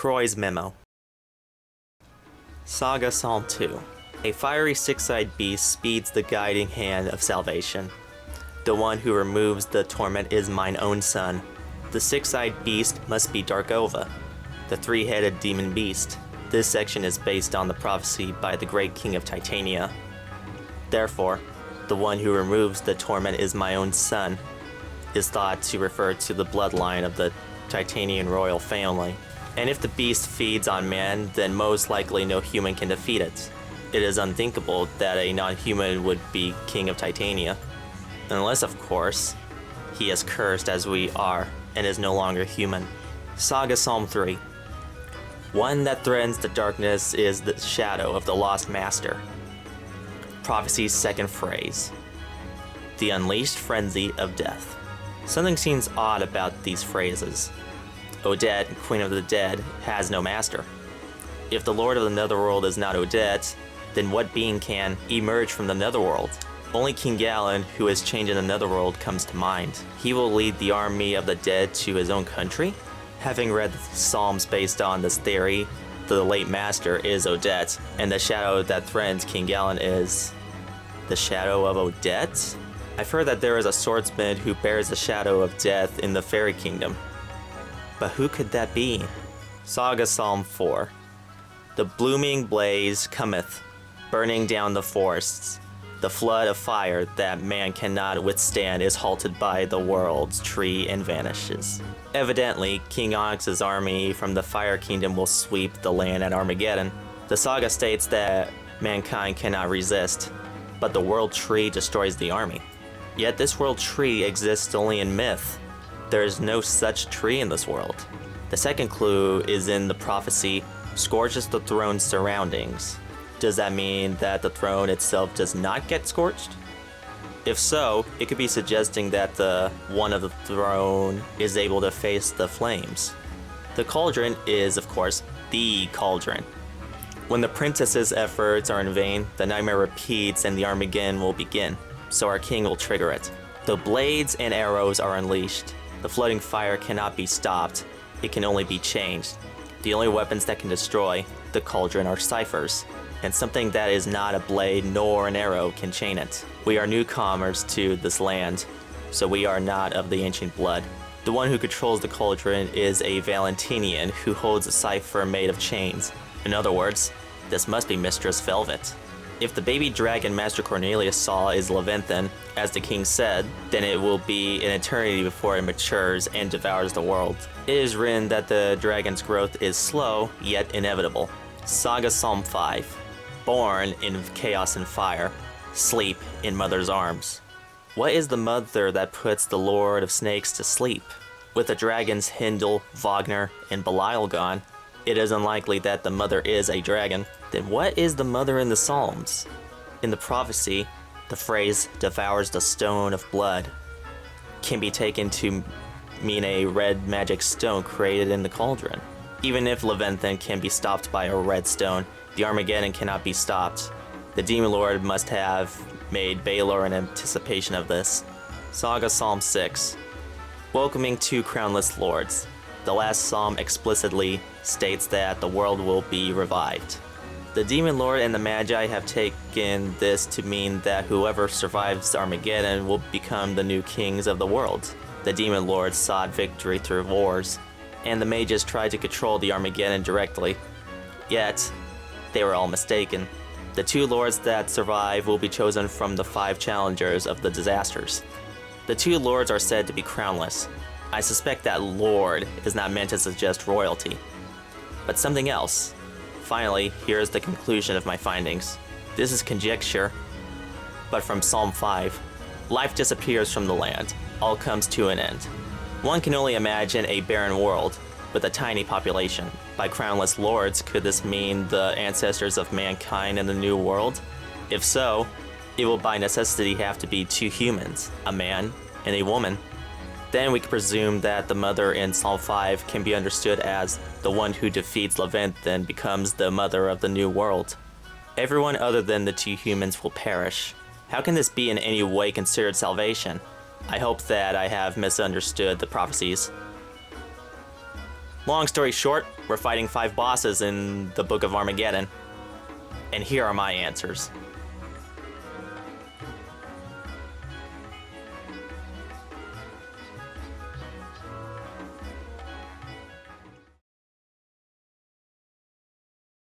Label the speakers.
Speaker 1: Krois Memo. Saga Psalm 2. A fiery six-eyed beast speeds the guiding hand of salvation. The one who removes the torment is mine own son. The six-eyed beast must be Darkova, the three-headed demon beast. This section is based on the prophecy by the great king of Titania. Therefore, the one who removes the torment is my own son is thought to refer to the bloodline of the Titanian royal family. And if the beast feeds on man, then most likely no human can defeat it. It is unthinkable that a non-human would be king of Titania. Unless, of course, he is cursed as we are and is no longer human. Saga Psalm 3. One that threatens the darkness is the shadow of the lost master. Prophecy's second phrase. The unleashed frenzy of death. Something seems odd about these phrases. Odette, Queen of the Dead, has no master. If the Lord of the Netherworld is not Odette, then what being can emerge from the Netherworld? Only King Gallen, who is changing the Netherworld, comes to mind. He will lead the army of the dead to his own country? Having read the Psalms based on this theory, the late master is Odette, and the shadow that threatens King Gallen is the shadow of Odette? I've heard that there is a swordsman who bears the shadow of death in the fairy kingdom. But who could that be? Saga Psalm 4. The blooming blaze cometh, burning down the forests. The flood of fire that man cannot withstand is halted by the world's tree and vanishes. Evidently, King Onyx's army from the Fire Kingdom will sweep the land at Armageddon. The saga states that mankind cannot resist, but the world tree destroys the army. Yet this world tree exists only in myth. There is no such tree in this world. The second clue is in the prophecy, scorches the throne's surroundings. Does that mean that the throne itself does not get scorched? If so, it could be suggesting that the one of the throne is able to face the flames. The cauldron is, of course, the cauldron. When the princess's efforts are in vain, the nightmare repeats and the Armageddon will begin, so our king will trigger it. The blades and arrows are unleashed. The flooding fire cannot be stopped, it can only be changed. The only weapons that can destroy the cauldron are ciphers, and something that is not a blade nor an arrow can chain it. We are newcomers to this land, so we are not of the ancient blood. The one who controls the cauldron is a Valentinian who holds a cipher made of chains. In other words, this must be Mistress Velvet. If the baby dragon Master Cornelius saw is Leviathan, as the king said, then it will be an eternity before it matures and devours the world. It is written that the dragon's growth is slow, yet inevitable. Saga Psalm 5. Born in chaos and fire, sleep in mother's arms. What is the mother that puts the Lord of Snakes to sleep? With the dragons Hindle, Wagner, and Belial gone, it is unlikely that the mother is a dragon. Then what is the mother in the Psalms? In the prophecy, the phrase devours the stone of blood can be taken to mean a red magic stone created in the cauldron. Even if Leviathan can be stopped by a red stone, the Armageddon cannot be stopped. The Demon Lord must have made Baelor in anticipation of this. Saga Psalm 6. Welcoming two crownless lords. The last psalm explicitly states that the world will be revived. The Demon Lord and the Magi have taken this to mean that whoever survives Armageddon will become the new kings of the world. The Demon Lord sought victory through wars, and the mages tried to control the Armageddon directly. Yet, they were all mistaken. The two lords that survive will be chosen from the 5 challengers of the disasters. The two lords are said to be crownless. I suspect that lord is not meant to suggest royalty, but something else. Finally, here is the conclusion of my findings. This is conjecture, but from Psalm 5. Life disappears from the land. All comes to an end. One can only imagine a barren world with a tiny population. By crownless lords, could this mean the ancestors of mankind in the new world? If so, it will by necessity have to be 2 humans, a man and a woman. Then we can presume that the mother in Psalm 5 can be understood as the one who defeats Leviathan becomes the mother of the new world. Everyone other than the 2 humans will perish. How can this be in any way considered salvation? I hope that I have misunderstood the prophecies. Long story short, we're fighting 5 bosses in the Book of Armageddon. And here are my answers.